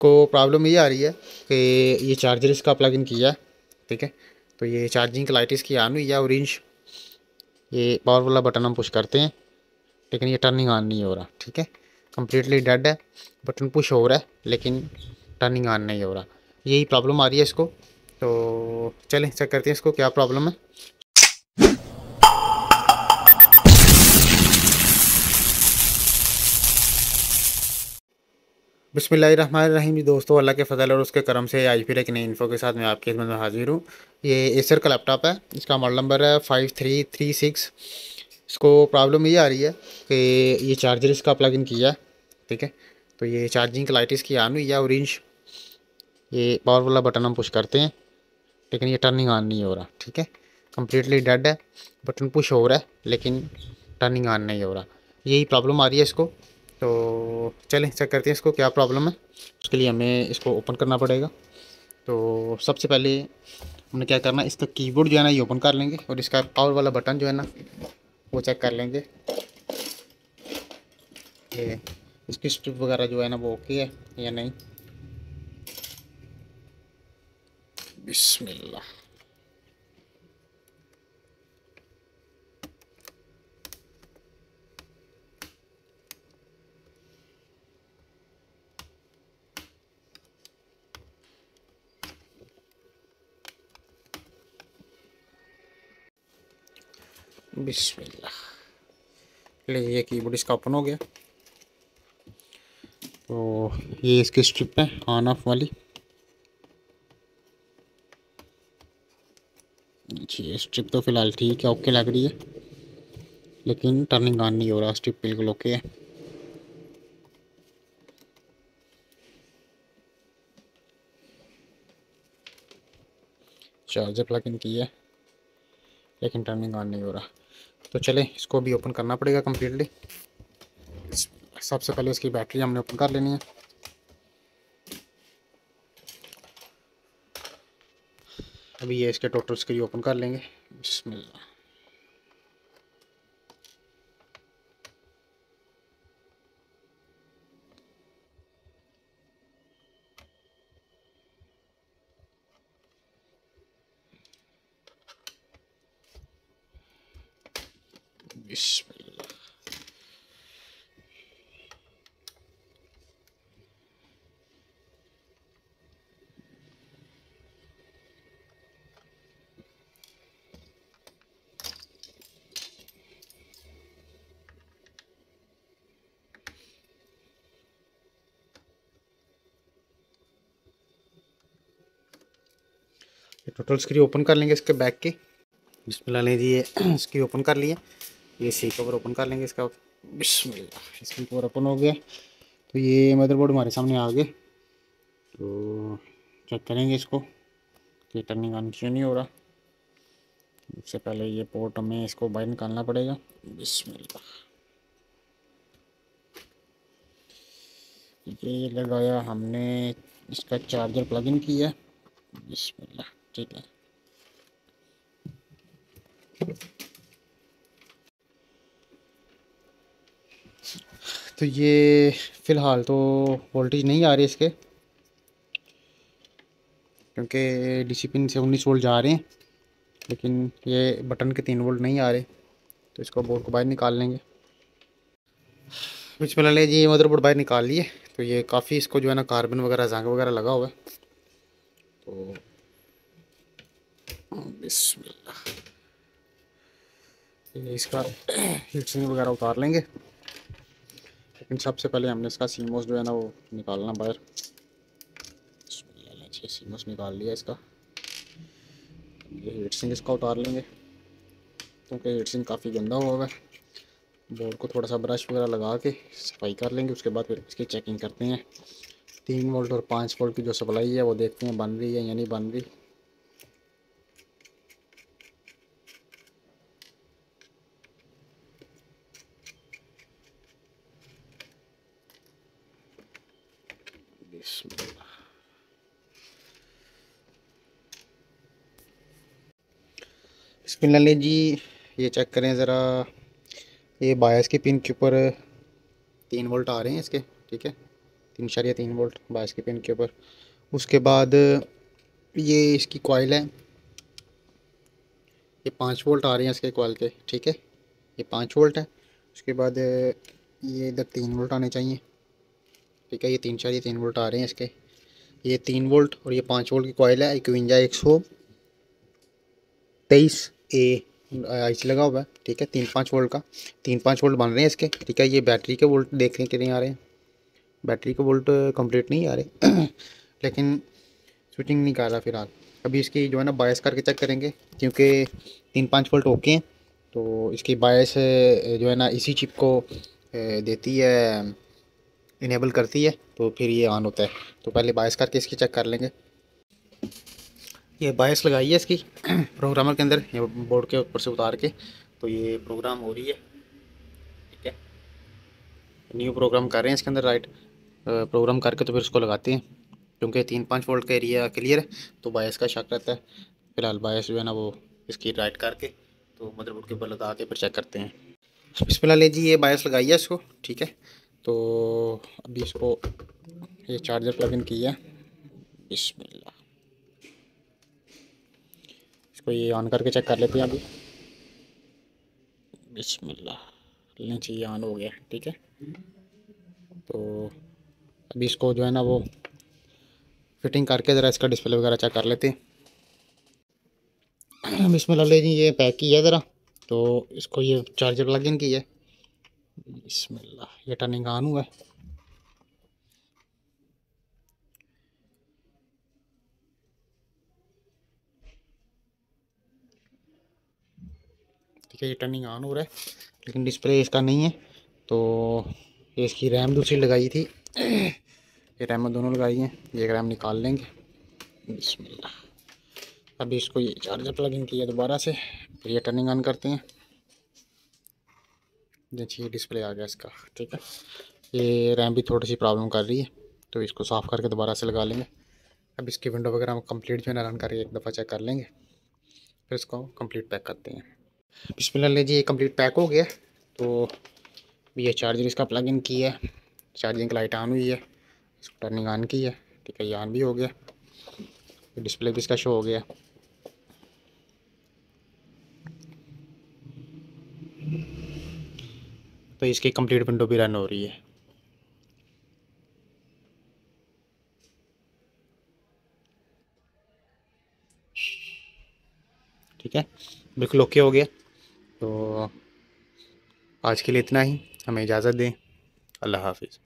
को प्रॉब्लम ये आ रही है कि ये चार्जर इसका प्लग इन किया है, ठीक है। तो ये चार्जिंग की लाइट इसकी ऑन हुई है ऑरेंज, ये पावर वाला बटन हम पुश करते हैं लेकिन ये टर्निंग ऑन नहीं हो रहा, ठीक है। कम्प्लीटली डेड है, बटन पुश हो रहा है लेकिन टर्निंग ऑन नहीं हो रहा, यही प्रॉब्लम आ रही है इसको। तो चलें चेक करते हैं इसको क्या प्रॉब्लम है। बिस्मिल्लाहिर्रहमानिर्रहीम जी दोस्तों, अल्लाह के फ़ज़ल और उसके करम से आज फिर एक नई इन्फो के साथ मैं आपकी खिदमत में हाजिर हूँ। ये एसर का लैपटॉप है, इसका मॉडल नंबर है 5336। इसको प्रॉब्लम ये आ रही है कि ये चार्जर इसका प्लग इन किया है, ठीक है। तो ये चार्जिंग की लाइट इसकी ऑन हुई है ऑरेंज, ये पावर वाला बटन हम पुश करते हैं लेकिन ये टर्निंग ऑन नहीं हो रहा, ठीक है। कम्प्लीटली डेड है, बटन पुश हो रहा है लेकिन टर्निंग ऑन नहीं हो रहा, यही प्रॉब्लम आ रही है इसको। तो चलें चेक करते हैं इसको क्या प्रॉब्लम है। उसके लिए हमें इसको ओपन करना पड़ेगा। तो सबसे पहले हमने क्या करना है, इसका कीबोर्ड जो है ना ये ओपन कर लेंगे और इसका पावर वाला बटन जो है ना वो चेक कर लेंगे कि इसकी स्ट्रिप वगैरह जो है ना वो ओके है या नहीं। बिस्मिल्लाह। बिस्मिल्लाह। ले ये कीबोर्ड इसका ओपन हो गया। तो ये इसकी स्ट्रिप है ऑन ऑफ वाली जी, स्ट्रिप तो फ़िलहाल ठीक है, ओके लग रही है लेकिन टर्निंग ऑन नहीं हो रहा, स्ट्रिप बिल्कुल ओके है। चार्जर प्लग इन किया है लेकिन टर्निंग ऑन नहीं हो रहा। तो चले इसको भी ओपन करना पड़ेगा कम्प्लीटली। सबसे पहले इसकी बैटरी हमने ओपन कर लेनी है। अभी ये इसके टोटल स्क्रीन ओपन कर लेंगे। बिस्मिल्लाह। बिस्मिल्लाह। टोटल स्क्रीन ओपन कर लेंगे इसके बैक की। बिस्मिल्लाह ले जी, ये इसकी ओपन कर लिया। ये सी कवर ओपन कर लेंगे इसका। बिस्मिल्लाह, इसकी कवर ओपन हो गया। तो ये मदरबोर्ड हमारे सामने आ गए। तो चेक करेंगे इसको कि टर्निंग ऑन क्यों नहीं हो रहा। सबसे पहले ये पोर्ट हमें इसको बाहर निकालना पड़ेगा। बिस्मिल्लाह। ये लगाया हमने, इसका चार्जर प्लग इन किया। बिस्मिल्लाह, ठीक है। तो ये फ़िलहाल तो वोल्टेज नहीं आ रही इसके, क्योंकि डीसी पिन से 19 वोल्ट जा रहे हैं लेकिन ये बटन के 3 वोल्ट नहीं आ रहे। तो इसको बोर्ड को बाहर निकाल लेंगे। कुछ पहले जी ये मदरबोर्ड बाहर निकाल लिए। तो ये काफ़ी इसको जो है ना कार्बन वगैरह जंग वगैरह लगा हुआ है। तो बिस्मिल्लाह, ये इसका हीट सिंक वगैरह उतार लेंगे। लेकिन सबसे पहले हमने इसका सीमोस जो है ना वो निकालना बाहर। सीमोस निकाल लिया इसका। ये हीट सिंक इसका उतार लेंगे क्योंकि हीट सिंक काफ़ी गंदा हुआ है। बोर्ड को थोड़ा सा ब्रश वगैरह लगा के सफाई कर लेंगे। उसके बाद फिर इसकी चेकिंग करते हैं। 3 वोल्ट और 5 वोल्ट की जो सप्लाई है वो देखते हैं बन रही है या नहीं बन रही। बिस्मिल्लाह जी, ये चेक करें ज़रा। ये बायस की पिन के ऊपर 3 वोल्ट आ रहे हैं इसके, ठीक है। 3.3 वोल्ट 22 की पिन के ऊपर। उसके बाद ये इसकी कॉइल है, ये 5 वोल्ट आ रही है इसके कॉइल के, ठीक है, ये 5 वोल्ट है। उसके बाद ये इधर 3 वोल्ट आने चाहिए, ठीक है, ये 3.3 वोल्ट आ रहे हैं इसके, ये 3 वोल्ट और ये 5 वोल्ट की कॉइल है। इक्विंजा 123A आईसी लगा हुआ है, ठीक है, 3-5 वोल्ट का, 3-5 वोल्ट बन रहे हैं इसके, ठीक है। ये बैटरी के वोल्ट देखने के नहीं आ रहे हैं, बैटरी के वोल्ट कंप्लीट नहीं आ रहे लेकिन स्विचिंग नहीं कर रहा फिलहाल। अभी इसकी जो है ना बायस करके चेक करेंगे, क्योंकि 3-5 वोल्ट ओके हैं, तो इसकी बायस जो है ना इसी चिप को देती है, इनेबल करती है, तो फिर ये ऑन होता है। तो पहले बायस करके इसकी चेक कर लेंगे। ये बायस लगाई है इसकी प्रोग्रामर के अंदर, ये बोर्ड के ऊपर से उतार के, तो ये प्रोग्राम हो रही है, ठीक है। न्यू प्रोग्राम कर रहे हैं इसके अंदर, राइट, प्रोग्राम करके तो फिर उसको लगाते हैं, क्योंकि 3-5 वोल्ट का एरिया क्लियर है, तो बायस का शक रहता है। फिलहाल बायस जो है ना वो इसकी राइट करके तो मदरबोर्ड के ऊपर लगा के फिर चेक करते हैं। इस फिलहाल ले जी ये बायस लगाई है इसको, ठीक है। तो अभी इसको ये चार्जर प्लग इन किया है, बिस्मिल्लाह, इसको ये ऑन करके चेक कर लेते हैं अभी, बिस्मिल्लाह, लें चाहिए ऑन हो गया, ठीक है। तो अभी इसको जो है ना वो फिटिंग करके ज़रा इसका डिस्प्ले वगैरह चेक कर लेते हैं। बिस्मिल्लाह ले जी ये पैक किया ज़रा, तो इसको ये चार्जर प्लग इन किया है, बिस्मिल्लाह, ये टर्निंग ऑन हुआ है, ठीक है, ये टर्निंग ऑन हो रहा है, लेकिन डिस्प्ले इसका नहीं है। तो ये इसकी रैम दूसरी लगाई थी, ये रैम दोनों लगाई हैं, ये रैम निकाल लेंगे, बिस्मिल्लाह। अभी इसको ये चार्जर प्लग इन किया दोबारा से, फिर ये टर्निंग ऑन करते हैं। देखिए डिस्प्ले आ गया इसका, ठीक है। ये रैम भी थोड़ी सी प्रॉब्लम कर रही है, तो इसको साफ़ करके दोबारा से लगा लेंगे। अब इसकी विंडो वगैरह हम कंप्लीट जो है ना रन करके एक दफ़ा चेक कर लेंगे, फिर इसको कंप्लीट पैक करते हैं। बिस्मिल्लाह ले जी ये कंप्लीट पैक हो गया। तो ये चार्जर इसका प्लग इन किया है, चार्जिंग लाइट ऑन हुई है, इसको टर्निंग ऑन की है, ठीक है, ये ऑन भी हो गया, डिस्प्ले भी इसका शो हो गया। तो इसकी कंप्लीट विंडो भी रन हो रही है, ठीक है, बिल्कुल ओके हो गया। तो आज के लिए इतना ही, हमें इजाज़त दें, अल्लाह हाफिज़।